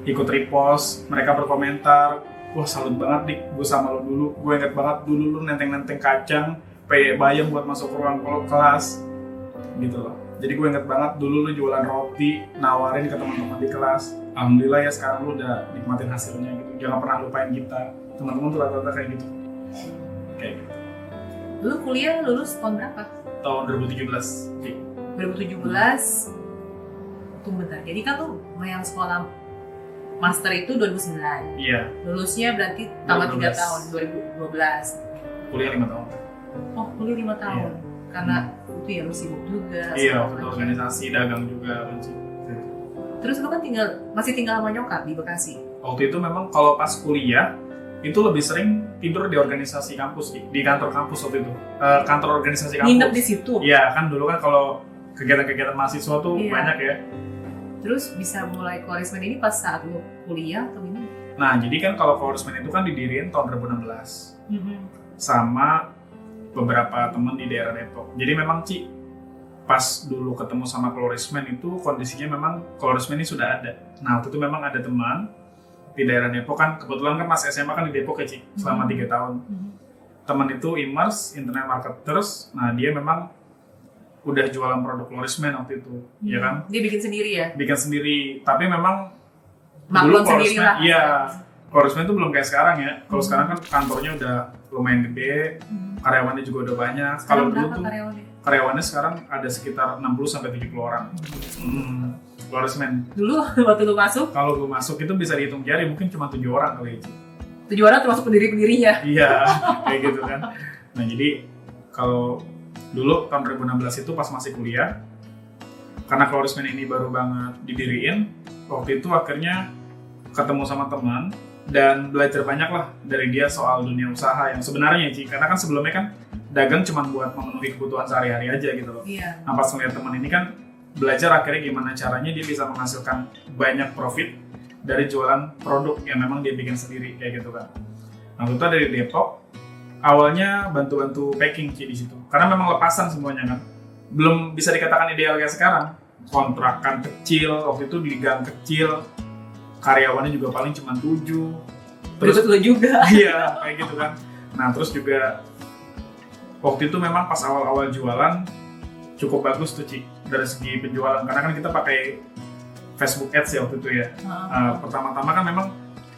ikut repost, mereka berkomentar, wah salut banget dik, gue sama lo dulu, gue inget banget dulu lu nenteng-nenteng kacang, bayam buat masuk ke ruang kelas, gitu loh. Jadi gue inget banget dulu lu jualan roti, nawarin ke teman-teman di kelas. Alhamdulillah ya sekarang lu udah nikmatin hasilnya gitu. Jangan pernah lupain kita. Teman-teman tuh rata-rata kayak gitu. Kayak gitu. Lu kuliah lulus tahun berapa? Tahun 2017. Ci. 2017. Tunggu bentar. Jadi kan tuh yang sekolah master itu 2009. Iya, Lulusnya berarti tambah 3 2012. tahun, 2012. kuliah 5 tahun. Oh, kuliah 5 tahun. Karena itu ya lu sibuk juga. Iya, segala waktu macam. organisasi, dagang juga. Terus lu kan masih tinggal sama nyokap di Bekasi. Waktu itu memang kalau pas kuliah itu lebih sering tidur di organisasi kampus, di kantor kampus waktu itu. Kantor organisasi kampus. Nginep di situ. Iya, kan dulu kan kalau kegiatan-kegiatan mahasiswa tuh Iya. banyak ya. Terus bisa mulai Florisman ini pas saat lu kuliah atau gimana? Nah, jadi kan kalau Florisman itu kan didiriin tahun 2016 sama beberapa teman di daerah Depok. Jadi memang Ci, pas dulu ketemu sama Florisman itu kondisinya memang Florisman ini sudah ada. Nah, waktu itu memang ada teman di daerah Depok kan, kebetulan kan Mas SMA kan di Depok ya Ci, selama 3 tahun. Teman itu Imers, Internet Marketers, nah dia memang udah jualan produk Florisman waktu itu, ya kan? Dia bikin sendiri ya? Bikin sendiri, tapi memang Maklum sendiri lah. iya, Florisman itu belum kayak sekarang ya. Kalau sekarang kan kantornya udah lumayan gede, karyawannya juga udah banyak. Kalau dulu berapa tuh karyawannya? sekarang ada sekitar 60-70 orang. Florisman. Dulu waktu lu masuk, Kalau gue masuk itu bisa dihitung jari, mungkin cuma 7 orang kali itu. 7 orang termasuk pendiri-pendirinya. Iya, kayak gitu kan. Nah jadi kalau dulu tahun 2016 itu pas masih kuliah, karena Florisman ini baru banget didiriin, waktu itu akhirnya ketemu sama teman dan belajar banyak lah dari dia soal dunia usaha yang sebenarnya Ci. Karena kan sebelumnya kan dagang cuma buat memenuhi kebutuhan sehari-hari aja gitu loh. Iya. Nah pas ngeliat teman ini kan belajar akhirnya gimana caranya dia bisa menghasilkan banyak profit dari jualan produk yang memang dia bikin sendiri kayak gitu kan. Nah itu dari Depok, awalnya bantu-bantu packing Ci di situ. Karena memang lepasan semuanya kan. Belum bisa dikatakan ideal kayak sekarang. Kontrakan kecil, waktu itu di gang kecil, karyawannya juga paling cuma 7. Terus lu juga. Iya, kayak gitu kan. Nah, terus juga waktu itu memang pas awal-awal jualan cukup bagus tuh Ci dari segi penjualan, karena kan kita pakai Facebook Ads ya waktu itu ya. Pertama-tama kan memang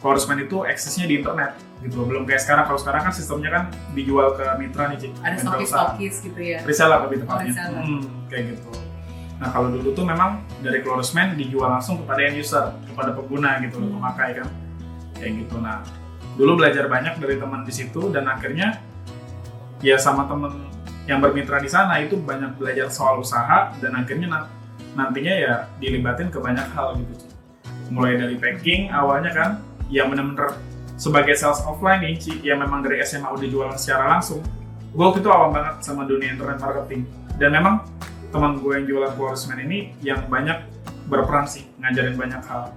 Florisman itu eksisnya di internet gitu, belum kayak sekarang. Kalau sekarang kan sistemnya kan dijual ke mitra nih Ci. Ada mitra usaha. stokis gitu ya. Reseller lebih tepatnya. reseller. Kayak gitu. Nah kalau dulu tuh memang dari Florisman dijual langsung kepada end user, kepada pengguna gitu, pemakai kan, kayak gitu. Nah dulu belajar banyak dari teman di situ dan akhirnya ya sama teman yang bermitra di sana itu banyak belajar soal usaha dan akhirnya nantinya ya dilibatin ke banyak hal gitu. Mulai dari packing awalnya kan, yang benar-benar sebagai sales offline nih Ci, yang memang dari SMA udah jualan secara langsung. Gue waktu itu awam banget sama dunia internet marketing dan memang teman gue yang jualan Florisman ini yang banyak berperan sih, ngajarin banyak hal.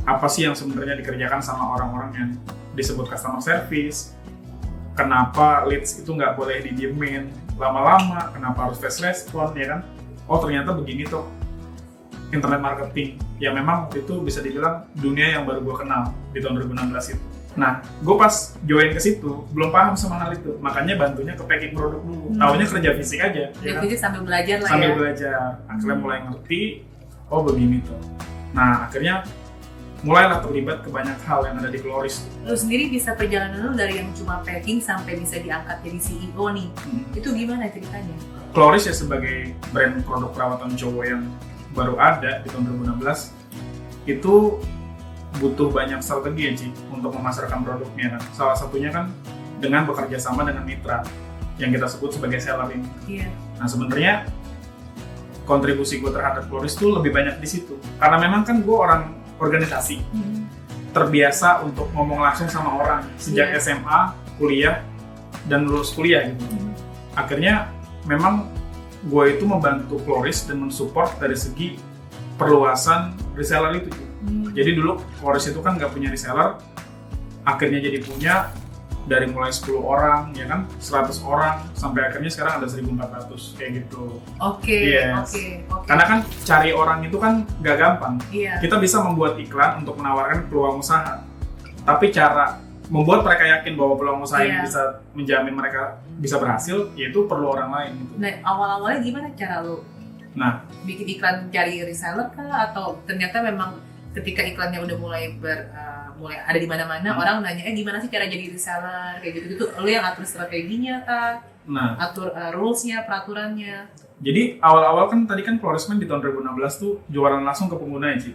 Apa sih yang sebenarnya dikerjakan sama orang-orang yang disebut customer service, kenapa leads itu nggak boleh didiemin lama-lama, kenapa harus fast response, ya kan? Oh ternyata begini tuh internet marketing, yang memang waktu itu bisa dibilang dunia yang baru gue kenal di tahun 2016 itu. Nah, gue pas join ke situ belum paham sama hal itu, makanya bantunya ke packing produk dulu. Taunya kerja fisik aja. Ya kan? Sambil belajar lah Sambil ya. belajar, akhirnya mulai ngerti, oh begini tuh. Nah, akhirnya mulailah terlibat ke banyak hal yang ada di Floris. Lu sendiri bisa perjalanan lu dari yang cuma packing sampai bisa diangkat jadi CEO nih. Itu gimana ceritanya? Floris ya sebagai brand produk perawatan cowok yang baru ada di tahun 2016 itu butuh banyak strategi ya Ci untuk memasarkan produknya kan. Salah satunya kan dengan bekerja sama dengan mitra yang kita sebut sebagai seller ini. Iya. Nah sebenarnya kontribusi gue terhadap Floris tuh lebih banyak di situ. Karena memang kan gue orang organisasi, terbiasa untuk ngomong langsung sama orang sejak SMA, kuliah, dan lulus kuliah gitu. Akhirnya memang gue itu membantu Floris dan mensupport dari segi perluasan reseller itu. Jadi dulu Floris itu kan nggak punya reseller, akhirnya jadi punya dari mulai 10 orang, ya kan, 100 orang, sampai akhirnya sekarang ada 1.400 kayak gitu. Oke. Karena kan cari orang itu kan nggak gampang. Iya. Kita bisa membuat iklan untuk menawarkan peluang usaha, tapi cara membuat mereka yakin bahwa peluang usaha ini bisa menjamin mereka bisa berhasil, yaitu perlu orang lain gitu. Nah, awal-awalnya gimana cara lu bikin iklan cari reseller kah? Atau ternyata memang ketika iklannya udah mulai mulai ada di mana-mana, orang nanya, gimana sih cara jadi reseller, kayak gitu-gitu, lu yang atur strateginya kah? Atur rules-nya, peraturannya. Jadi awal-awal kan tadi kan Florisman di tahun 2016 tuh jualan langsung ke pengguna ya Ci.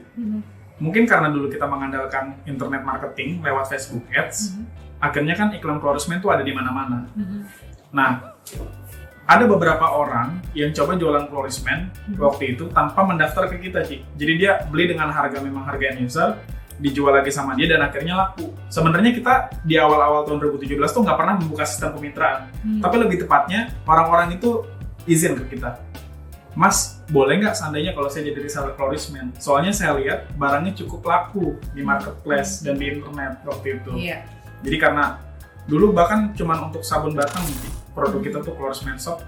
Mungkin karena dulu kita mengandalkan internet marketing lewat Facebook Ads, akhirnya kan iklan Florisman tuh ada di mana-mana. Nah, ada beberapa orang yang coba jualan Florisman waktu itu tanpa mendaftar ke kita Ci. Jadi dia beli dengan harga memang harga end user, dijual lagi sama dia dan akhirnya laku. Sebenarnya kita di awal-awal tahun 2017 tuh nggak pernah membuka sistem kemitraan, tapi lebih tepatnya orang-orang itu izin ke kita, Mas, boleh nggak seandainya kalau saya jadi reseller Florisman? Soalnya saya lihat barangnya cukup laku di marketplace dan di internet waktu itu. Jadi karena dulu bahkan cuma untuk sabun batang produk kita tuh Florisman Soap,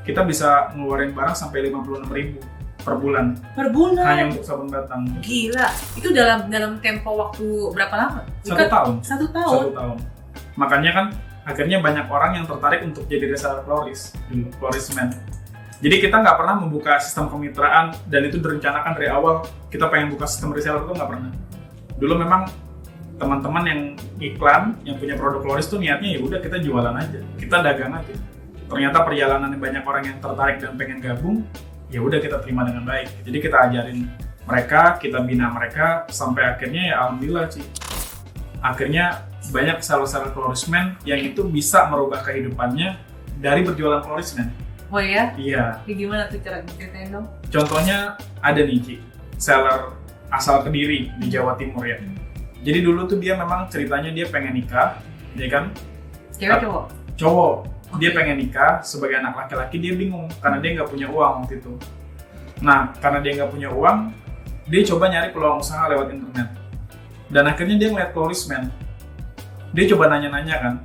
kita bisa ngeluarin barang sampai 56.000 per bulan. Hanya untuk sabun batang. Gila, itu dalam tempo waktu berapa lama? 1 tahun. 1 tahun. 1 tahun. Makanya kan akhirnya banyak orang yang tertarik untuk jadi reseller Florisman. Jadi kita nggak pernah membuka sistem kemitraan dan itu direncanakan dari awal kita pengen buka sistem reseller, itu nggak pernah. Dulu memang teman-teman yang iklan yang punya produk Floris tuh niatnya ya udah kita jualan aja, kita dagang aja. Ternyata perjalanan banyak orang yang tertarik dan pengen gabung, ya udah kita terima dengan baik. Jadi kita ajarin mereka, kita bina mereka sampai akhirnya ya alhamdulillah sih. Akhirnya banyak seller-seller Florisman yang itu bisa merubah kehidupannya dari berjualan Florisman. Oh ya? Iya. Jadi gimana tuh cara ceritain dong? Contohnya ada nih Ci, seller asal Kediri di Jawa Timur ya. Jadi dulu tuh dia memang ceritanya dia pengen nikah, ya kan? Cewek cowok? Cowok. Dia pengen nikah, sebagai anak laki-laki dia bingung karena dia nggak punya uang waktu itu. Nah, karena dia nggak punya uang, dia coba nyari peluang usaha lewat internet. Dan akhirnya dia ngeliat Florisman. Dia coba nanya-nanya kan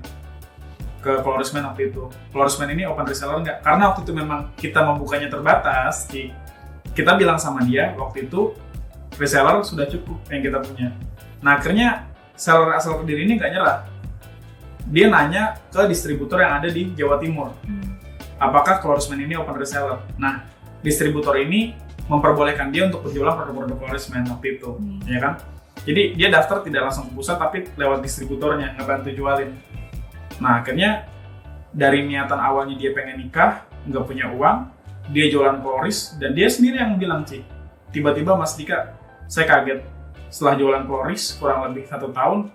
ke Florisman waktu itu. Florisman ini open reseller nggak? Karena waktu itu memang kita membukanya terbatas, kita bilang sama dia waktu itu reseller sudah cukup yang kita punya. Nah, akhirnya seller asal Kediri ini nggak nyerah. Dia nanya ke distributor yang ada di Jawa Timur, apakah Florisman ini open reseller. Nah, distributor ini memperbolehkan dia untuk berjualan produk-produk Florisman waktu itu, ya kan? Jadi dia daftar tidak langsung ke pusat, tapi lewat distributornya ngebantu jualin. Nah, akhirnya dari niatan awalnya dia pengen nikah, nggak punya uang, dia jualan Floris, dan dia sendiri yang bilang, Ci, tiba-tiba Mas Dika, saya kaget. Setelah jualan Floris kurang lebih 1 tahun,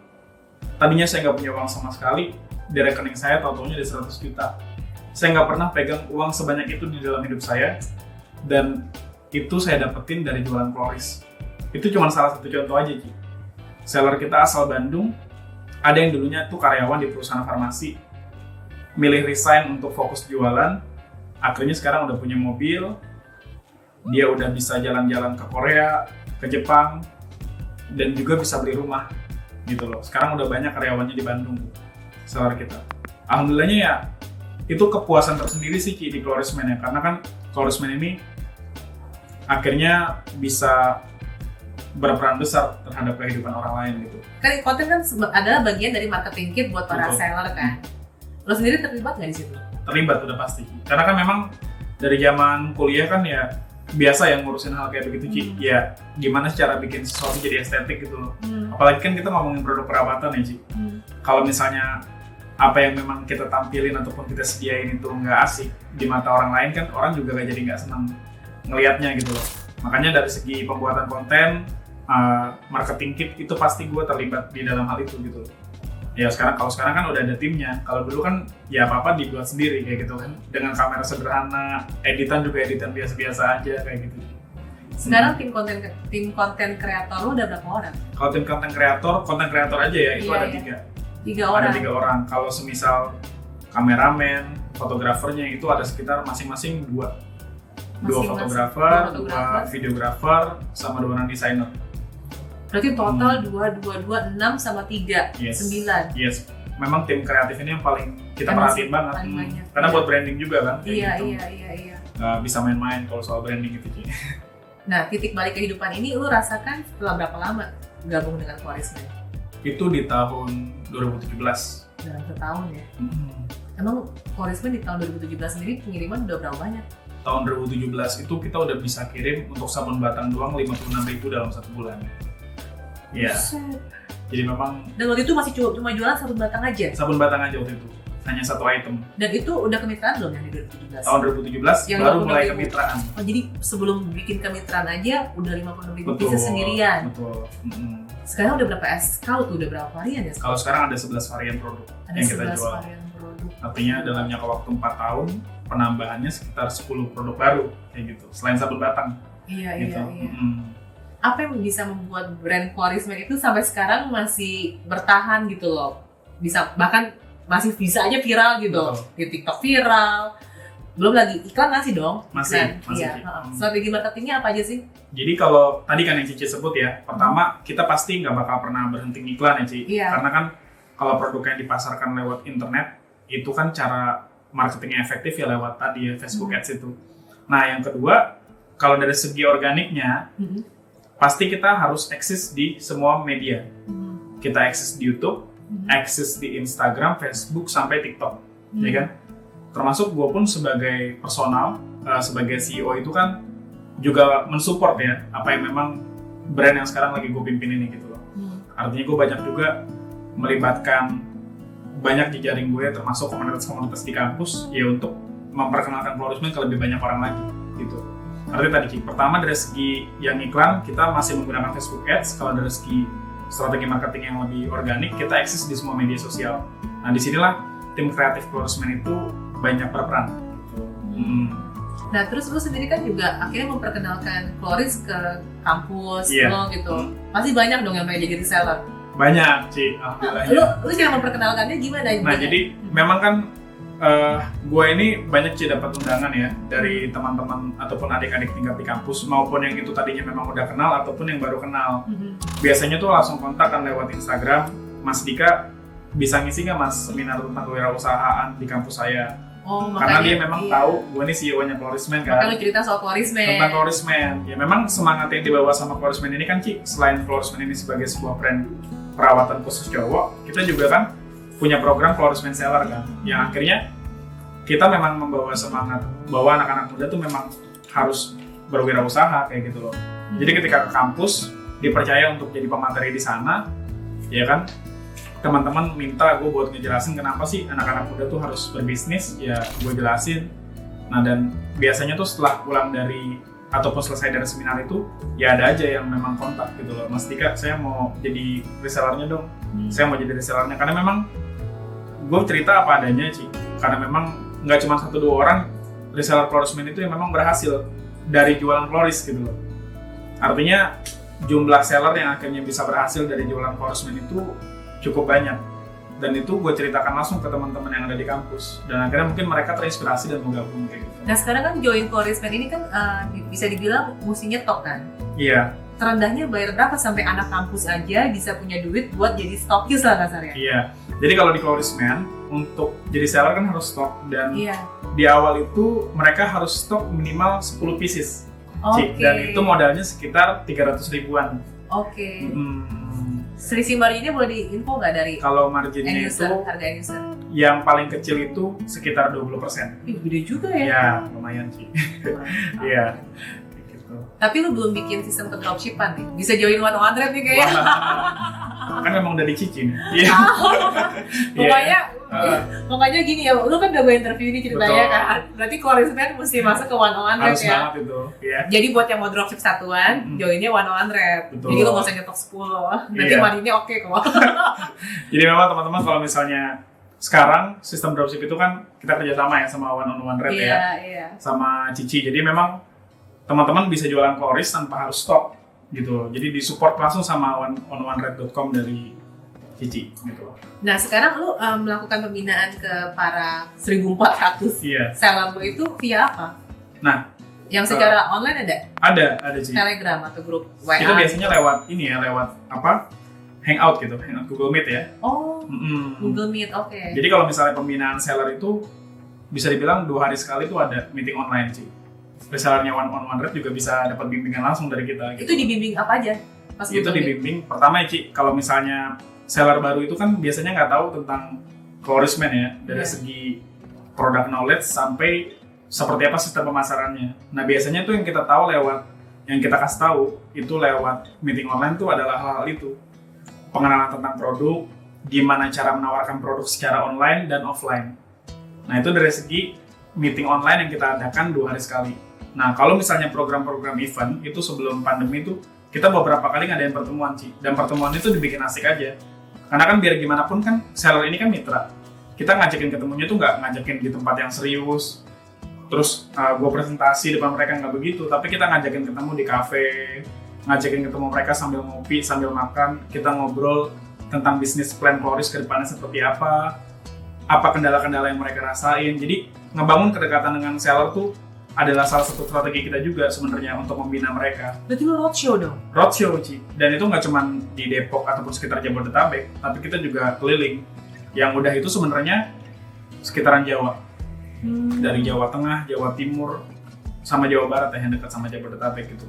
tadinya saya nggak punya uang sama sekali, di rekening saya tahu-taunya ada 100 juta. Saya nggak pernah pegang uang sebanyak itu di dalam hidup saya, dan itu saya dapetin dari jualan Floris. Itu cuma salah satu contoh aja, Ci. Seller kita asal Bandung, ada yang dulunya tuh karyawan di perusahaan farmasi, milih resign untuk fokus jualan, akhirnya sekarang udah punya mobil, dia udah bisa jalan-jalan ke Korea, ke Jepang, dan juga bisa beli rumah gitu loh. Sekarang udah banyak karyawannya di Bandung, seller kita. Alhamdulillahnya ya, itu kepuasan tersendiri sih Ci, di Florisman ya, karena kan Florisman ini akhirnya bisa berperan besar terhadap kehidupan orang lain gitu. Kan konten kan adalah bagian dari marketing kit buat para seller kan. Lo sendiri terlibat nggak di situ? Terlibat udah pasti. Karena kan memang dari zaman kuliah kan ya biasa yang ngurusin hal kayak begitu Ci. Ya gimana cara bikin sesuatu jadi estetik gitu loh. Apalagi kan kita ngomongin produk perawatan ya Ci. Kalau misalnya apa yang memang kita tampilin ataupun kita sediain itu nggak asik di mata orang lain kan orang juga jadi nggak senang ngelihatnya gitu loh. Makanya dari segi pembuatan konten marketing kit itu pasti gue terlibat di dalam hal itu gitu. Ya kalau sekarang kan udah ada timnya. Kalau dulu kan ya apa dibuat sendiri kayak gitu kan, dengan kamera sederhana, editan juga editan biasa-biasa aja kayak gitu. Sekarang tim konten kreator lu udah berapa orang? Kalau tim konten kreator aja ya itu ada 3 orang. Ada 3 orang. Kalau semisal kameramen, fotografernya itu ada sekitar masing-masing 2 fotografer, 2 videografer, sama 2 orang desainer. Berarti total 2, 6 sama 3, 9. Yes. Memang tim kreatif ini yang paling kita Emang perhatiin banget. paling banyak. Karena buat branding juga kan. Iya. Nggak bisa main-main kalau soal branding gitu. Nah, titik balik kehidupan ini lu rasakan setelah berapa lama gabung dengan Quarrymen? Itu di tahun 2017. Dalam setahun ya. Emang Quarrymen di tahun 2017 sendiri pengiriman udah berapa banyak? Tahun 2017 itu kita udah bisa kirim untuk sabun batang doang 56.000 dalam 1 bulan. Iya. Jadi memang. Dan waktu itu masih cuma jualan sabun batang aja? Sabun batang aja waktu itu, hanya 1 item. Dan itu udah kemitraan belum yang di 2017? Tahun 2017 baru mulai kemitraan. Oh, jadi sebelum bikin kemitraan aja udah 56.000 pieces sendirian? Betul. Sekarang udah berapa SKU tuh? Udah berapa varian ya? Kalau sekarang ada 11 varian produk yang kita jual. Varian produk. Artinya dalam jangka waktu 4 tahun penambahannya sekitar 10 produk baru kayak gitu. Selain sabun batang. Iya. Gitu. Apa yang bisa membuat brand Quarrymen itu sampai sekarang masih bertahan gitu loh? Bahkan masih bisa aja viral gitu. Betul. Di TikTok viral. Belum lagi iklan nggak sih dong? Masih. Iya. Strategi marketingnya apa aja sih? Jadi kalau tadi kan yang Cici sebut ya, pertama kita pasti nggak bakal pernah berhenti iklan ya Cici. Iya. Karena kan kalau produk yang dipasarkan lewat internet itu kan cara marketingnya efektif ya lewat tadi ya Facebook Ads itu. Nah yang kedua, kalau dari segi organiknya, pasti kita harus eksis di semua media. Kita eksis di YouTube, eksis di Instagram, Facebook, sampai TikTok, ya kan? Termasuk gue pun sebagai personal, sebagai CEO itu kan juga mensupport ya apa yang memang brand yang sekarang lagi gue pimpin ini gitu loh. Artinya gue banyak juga melibatkan banyak jejaring gue, termasuk komunitas-komunitas di kampus ya untuk memperkenalkan Quarrymen ke lebih banyak orang lagi gitu. Artinya tadi pertama dari segi yang iklan kita masih menggunakan Facebook Ads. Kalau dari segi strategi marketing yang lebih organik kita eksis di semua media sosial. Nah disinilah tim kreatif Quarrymen itu banyak berperan. Nah terus lu sendiri kan juga akhirnya memperkenalkan Quarrymen ke kampus lo gitu. Pasti banyak dong yang pengen jadi reseller. Banyak sih, alhamdulillah. Lu cara memperkenalkannya gimana? Nah jadi memang kan gue ini banyak sih dapat undangan ya dari teman-teman ataupun adik-adik tingkat di kampus, maupun yang itu tadinya memang udah kenal ataupun yang baru kenal. Biasanya tuh langsung kontak kan lewat Instagram, Mas Dika bisa ngisi nggak Mas seminar tentang kewirausahaan di kampus saya? Karena dia memang tahu gue ini CEO-nya Quarrymen kan. Makanya lu cerita soal Quarrymen. Tentang Quarrymen. Ya memang semangat yang dibawa sama Quarrymen ini kan Ci, selain Quarrymen ini sebagai sebuah brand perawatan khusus cowok, kita juga kan punya program Quarrymen Seller kan, yang akhirnya kita memang membawa semangat bahwa anak-anak muda tuh memang harus berwirausaha kayak gitu loh. Jadi ketika ke kampus dipercaya untuk jadi pemateri di sana, ya kan teman-teman minta gue buat ngejelasin kenapa sih anak-anak muda tuh harus berbisnis, ya gue jelasin. Nah dan biasanya tuh setelah pulang dari ataupun selesai dari seminar itu ya ada aja yang memang kontak gitu loh, Mas Dika saya mau jadi resellernya dong, saya mau jadi resellernya, karena memang gue cerita apa adanya sih, karena memang nggak cuma 1-2 orang reseller Quarrymen itu yang memang berhasil dari jualan Quarrymen gitu loh. Artinya jumlah seller yang akhirnya bisa berhasil dari jualan Quarrymen itu cukup banyak, dan itu gue ceritakan langsung ke teman-teman yang ada di kampus, dan akhirnya mungkin mereka terinspirasi dan mau gabung kayak gitu. Nah sekarang kan join Quarrymen ini kan bisa dibilang mesti nyetok kan? Iya. Terendahnya bayar berapa sampai anak kampus aja bisa punya duit buat jadi stokis lah kasarnya? Iya. Jadi kalau di Quarrymen untuk jadi seller kan harus stok, dan di awal itu mereka harus stok minimal 10 pieces. Dan itu modalnya sekitar 300 ribuan. Selisih marginnya boleh diinfo nggak dari kalau marginnya end-user, itu harga end-user? Yang paling kecil itu sekitar 20%. Gede juga ya? Ya, lumayan sih. Iya. Gitu. Tapi lu belum bikin sistem ke dropshipan nih? Bisa join 100 nih kayaknya. Kan memang udah dicicin. Iya. Pokoknya Makanya gini ya, lu kan udah gue interview nih ceritanya Betul. kan. Berarti Quarisman mesti masuk ke 101 Harus Red ya. banget itu, ya. Jadi buat yang mau dropship satuan, joinnya 101 Red. Betul. Jadi lu gak usah nyetok 10. Nanti Iya. marginnya oke kok. Jadi memang teman-teman kalau misalnya sekarang sistem dropship itu kan kita kerjasama ya sama 101 Red ya, Iya. sama Cici. Jadi memang teman-teman bisa jualan Quaris tanpa harus stok gitu. Jadi disupport langsung sama 101red.com dari Cici gitu. Nah sekarang lu melakukan pembinaan ke para 1.400 Iya. seller lu itu via apa? Nah, Yang secara online ada? ada Cici. Telegram atau grup WA? Kita biasanya lewat ini ya, lewat apa? Hangout gitu, Hangout Google Meet ya. Oh, Mm-mm. Google Meet, oke. Jadi kalau misalnya pembinaan seller itu bisa dibilang 2 hari sekali itu ada meeting online sih. Sellernya 101 Red juga bisa dapat bimbingan langsung dari kita. Itu dibimbing apa aja? Pas Itu Google Meet? dibimbing pertama ya Ci, kalau misalnya seller baru itu kan biasanya nggak tahu tentang Quarisman ya, dari Iya. segi product knowledge sampai seperti apa sistem pemasarannya. Nah biasanya tuh yang kita tahu lewat, yang kita kasih tahu itu lewat meeting online tuh adalah hal-hal itu. Pengenalan tentang produk, gimana cara menawarkan produk secara online dan offline. Nah itu dari segi meeting online yang kita adakan 2 hari sekali. Nah kalau misalnya program-program event itu sebelum pandemi itu kita beberapa kali ngadain pertemuan sih, dan pertemuan itu dibikin asik aja. Karena kan biar gimana pun kan seller ini kan mitra. Kita ngajakin ketemunya tuh nggak ngajakin di tempat yang serius. Terus gue presentasi depan mereka nggak begitu, tapi kita ngajakin ketemu di kafe, ngajakin ketemu mereka sambil ngopi, sambil makan, kita ngobrol tentang bisnis plan Quaris ke depannya seperti apa kendala-kendala yang mereka rasain. Jadi ngebangun kedekatan dengan seller tuh adalah salah satu strategi kita juga sebenarnya untuk membina mereka. Berarti lu roadshow dong? Roadshow, Ci. Dan itu nggak cuma di Depok ataupun sekitar Jabodetabek, tapi kita juga keliling. Yang udah itu sebenarnya sekitaran Jawa. Dari Jawa Tengah, Jawa Timur, sama Jawa Barat ya, yang dekat sama Jabodetabek gitu.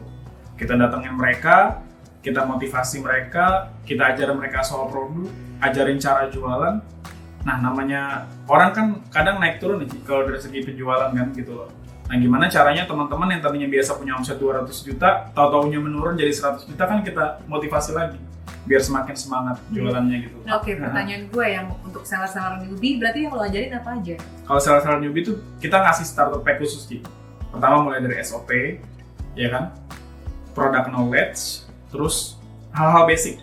Kita datangin mereka, kita motivasi mereka, kita ajarin mereka soal produk, ajarin cara jualan. Nah, namanya orang kan kadang naik turun nih kalau dari segi penjualan kan gitu loh. Nah, gimana caranya teman-teman yang tadinya biasa punya omset 200 juta, tahu-taunya menurun jadi 100 juta kan kita motivasi lagi biar semakin semangat jualannya gitu. Nah, oke, pertanyaan gue yang untuk seller-seller newbie, berarti yang lo ajarin apa aja? Kalau seller-seller newbie itu kita ngasih starter pack khusus sih. Pertama mulai dari SOP, ya kan? Product knowledge, terus hal-hal basic.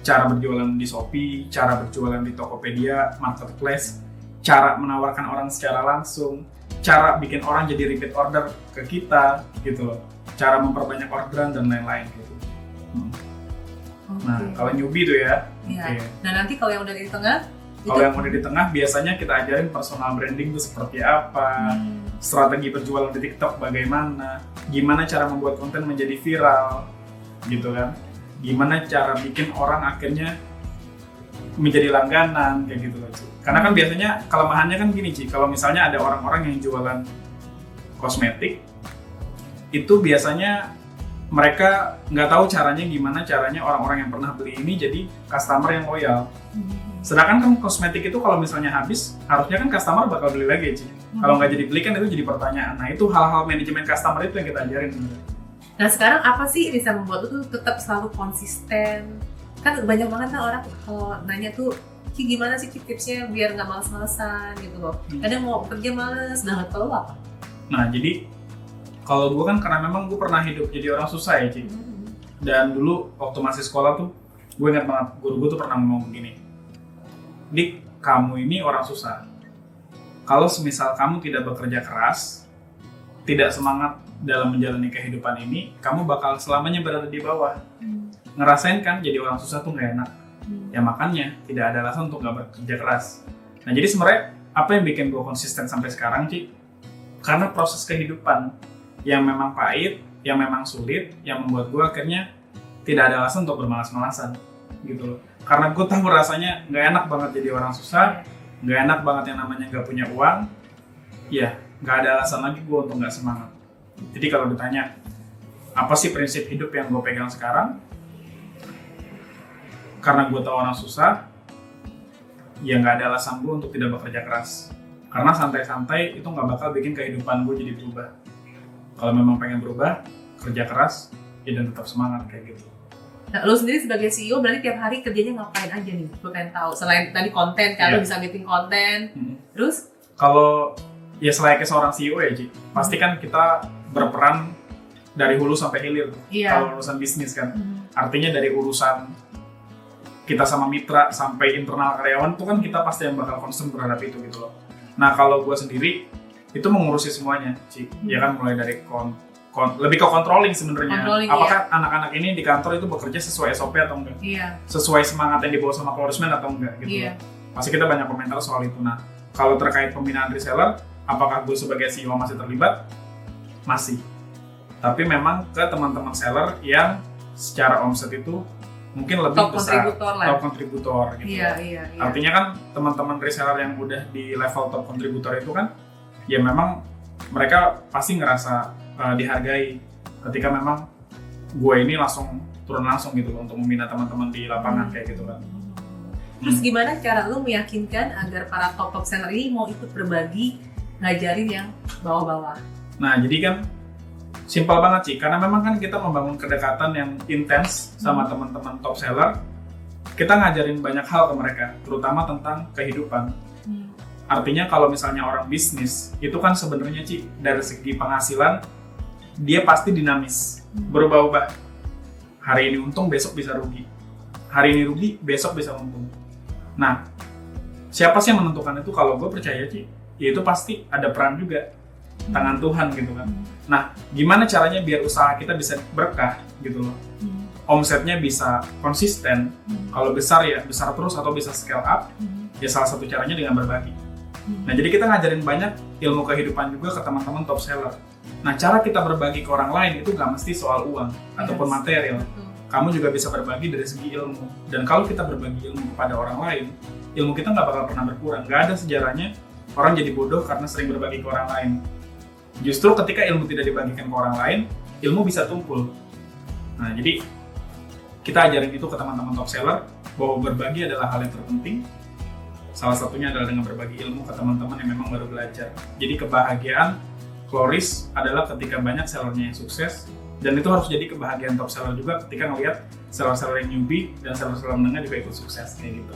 Cara berjualan di Shopee, cara berjualan di Tokopedia, Marketplace, cara menawarkan orang secara langsung, cara bikin orang jadi repeat order ke kita, gitu loh. Cara memperbanyak orderan dan lain-lain gitu. Nah, kalau newbie tuh ya. Iya. Oke. Nah, nanti kalau yang udah di tengah, Kalau yang udah di tengah, biasanya kita ajarin personal branding itu seperti apa, strategi berjualan di TikTok bagaimana, gimana cara membuat konten menjadi viral, gitu kan. Gimana cara bikin orang akhirnya menjadi langganan, kayak gitu loh, Ci. Karena kan biasanya kelemahannya kan gini, Ci, kalau misalnya ada orang-orang yang jualan kosmetik, itu biasanya mereka nggak tahu gimana caranya orang-orang yang pernah beli ini jadi customer yang loyal. Sedangkan kan kosmetik itu kalau misalnya habis, harusnya kan customer bakal beli lagi, Ci. Kalau nggak jadi beli kan itu jadi pertanyaan. Nah itu hal-hal manajemen customer itu yang kita ajarin. Nah, sekarang apa sih yang bisa membuat lu tuh tetap selalu konsisten? Kan banyak banget kan orang kalau nanya tuh, Ki gimana sih Ki tipsnya biar nggak males-malesan gitu loh. Kadang mau kerja males, nah kalau lu apa? Nah jadi kalau gue kan karena memang gue pernah hidup jadi orang susah ya, Ci. Dan dulu waktu masih sekolah tuh, gue ingat banget guru gue tuh pernah ngomong begini, Dik, kamu ini orang susah. Kalau semisal kamu tidak bekerja keras, tidak semangat dalam menjalani kehidupan ini, kamu bakal selamanya berada di bawah. Ngerasain kan jadi orang susah tuh nggak enak. Ya makanya tidak ada alasan untuk nggak bekerja keras. Nah jadi sebenarnya apa yang bikin gue konsisten sampai sekarang, Ci? Karena proses kehidupan yang memang pahit, yang memang sulit, yang membuat gue akhirnya tidak ada alasan untuk bermalas-malasan gitu loh. Karena gue tahu rasanya nggak enak banget jadi orang susah, nggak enak banget yang namanya nggak punya uang, ya nggak ada alasan lagi gue untuk nggak semangat. Jadi kalau ditanya apa sih prinsip hidup yang gue pegang sekarang, karena gue tahu orang susah, ya nggak ada alasan gue untuk tidak bekerja keras. Karena santai-santai itu nggak bakal bikin kehidupan gue jadi berubah. Kalau memang pengen berubah, kerja keras, ya dan tetap semangat kayak gitu. Nah, lu sendiri sebagai CEO berarti tiap hari kerjanya ngapain aja nih? Gue pengen tahu. Selain tadi konten, kalau bisa meeting konten, terus? Kalau ya selayaknya seorang CEO ya, Ci, pasti kan kita berperan dari hulu sampai hilir. Kalau urusan bisnis kan, artinya dari urusan kita sama mitra sampai internal karyawan itu kan kita pasti yang bakal concern terhadap itu gitu loh. Nah kalau gue sendiri itu mengurusi semuanya, Ci. Ya kan mulai dari lebih ke controlling sebenarnya. Apakah anak-anak ini di kantor itu bekerja sesuai SOP atau enggak? Sesuai semangat yang dibawa sama Florisman atau enggak gitu. Pasti kita banyak komentar soal itu. Nah, kalau terkait pembinaan reseller, apakah gue sebagai CEO masih terlibat? Masih. Tapi memang ke teman-teman seller yang secara omset itu mungkin lebih top besar, top kontributor gitu. Iya. Artinya kan teman-teman reseller yang udah di level top kontributor itu kan ya memang mereka pasti ngerasa dihargai ketika memang gue ini turun langsung gitu untuk membina teman-teman di lapangan kayak gitu kan. Terus gimana cara lu meyakinkan agar para top seller ini mau ikut berbagi ngajarin yang bawah-bawah? Nah jadi kan simpel banget sih, karena memang kan kita membangun kedekatan yang intens sama teman-teman top seller. Kita ngajarin banyak hal ke mereka, terutama tentang kehidupan. Artinya kalau misalnya orang bisnis itu kan sebenarnya Ci, dari segi penghasilan dia pasti dinamis, berubah-ubah. Hari ini untung, besok bisa rugi. Hari ini rugi, besok bisa untung. Nah, siapa sih yang menentukan itu? Kalau gue percaya Ci, ya itu pasti ada peran juga, tangan Tuhan gitu kan. Nah, gimana caranya biar usaha kita bisa berkah gitu loh. Omsetnya bisa konsisten. Kalau besar ya besar terus atau bisa scale up. Ya salah satu caranya dengan berbagi. Nah, jadi kita ngajarin banyak ilmu kehidupan juga ke teman-teman top seller. Nah, cara kita berbagi ke orang lain itu gak mesti soal uang ataupun material. Kamu juga bisa berbagi dari segi ilmu. Dan kalau kita berbagi ilmu kepada orang lain, ilmu kita gak bakal pernah berkurang. Gak ada sejarahnya orang jadi bodoh karena sering berbagi ke orang lain. Justru ketika ilmu tidak dibagikan ke orang lain, ilmu bisa tumpul. Nah, jadi kita ajarin itu ke teman-teman top seller bahwa berbagi adalah hal yang terpenting. Salah satunya adalah dengan berbagi ilmu ke teman-teman yang memang baru belajar. Jadi kebahagiaan Floris adalah ketika banyak sellernya yang sukses, dan itu harus jadi kebahagiaan top seller juga ketika ngelihat seller-seller yang newbie dan seller-seller menengah juga ikut sukses kayak gitu.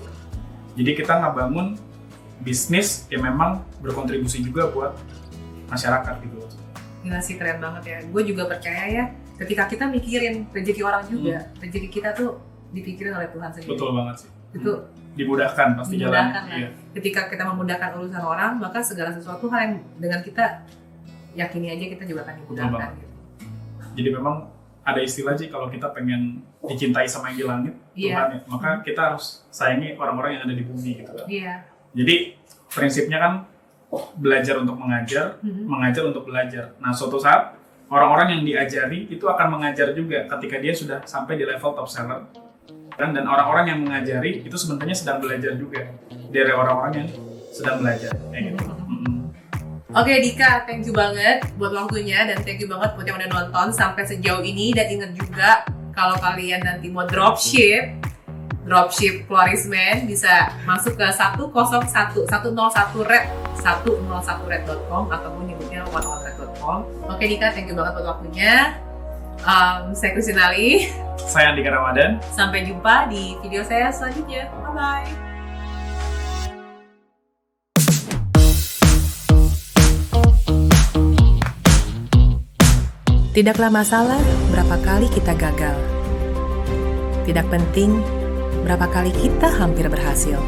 Jadi kita ngebangun bisnis yang memang berkontribusi juga buat masyarakat gitu. Gila sih, keren banget ya. Gue juga percaya ya, ketika kita mikirin rezeki orang juga, rezeki kita tuh dipikirin oleh Tuhan sendiri. Betul banget sih. Itu dimudahkan pasti jalan. Iya. Ketika kita memudahkan urusan orang, maka segala sesuatu hal yang dengan kita yakini aja kita juga akan dimudahkan. Gitu. Jadi memang ada istilah sih kalau kita pengen dicintai sama yang di langit, Tuhan ya, maka kita harus sayangi orang-orang yang ada di bumi gitu kan. Jadi prinsipnya kan belajar untuk mengajar, mengajar untuk belajar. Nah, suatu saat orang-orang yang diajari itu akan mengajar juga ketika dia sudah sampai di level top seller. Dan orang-orang yang mengajari itu sebenarnya sedang belajar juga dari orang-orang yang sedang belajar kayak gitu. Oke Dika, thank you banget buat waktunya dan thank you banget buat yang udah nonton sampai sejauh ini. Dan ingat juga kalau kalian nanti mau dropship Florisman bisa masuk ke 101red.com ataupun nyebutnya oneonred.com. Oke Dika, thank you banget buat waktunya. Saya Christina Ali. Saya Andika Ramadan. Sampai jumpa di video saya selanjutnya. Bye-bye. Tidaklah masalah berapa kali kita gagal. Tidak penting berapa kali kita hampir berhasil.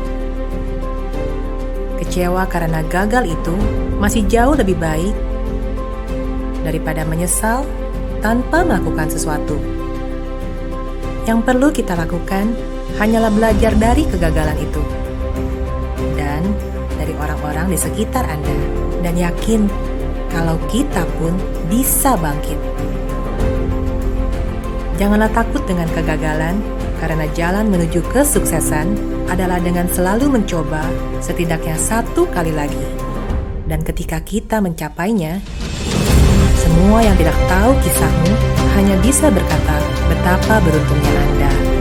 Kecewa karena gagal itu masih jauh lebih baik daripada menyesal tanpa melakukan sesuatu. Yang perlu kita lakukan hanyalah belajar dari kegagalan itu dan dari orang-orang di sekitar Anda, dan yakin kalau kita pun bisa bangkit. Janganlah takut dengan kegagalan, karena jalan menuju kesuksesan adalah dengan selalu mencoba setidaknya satu kali lagi. Dan ketika kita mencapainya, semua yang tidak tahu kisahmu hanya bisa berkata betapa beruntungnya Anda.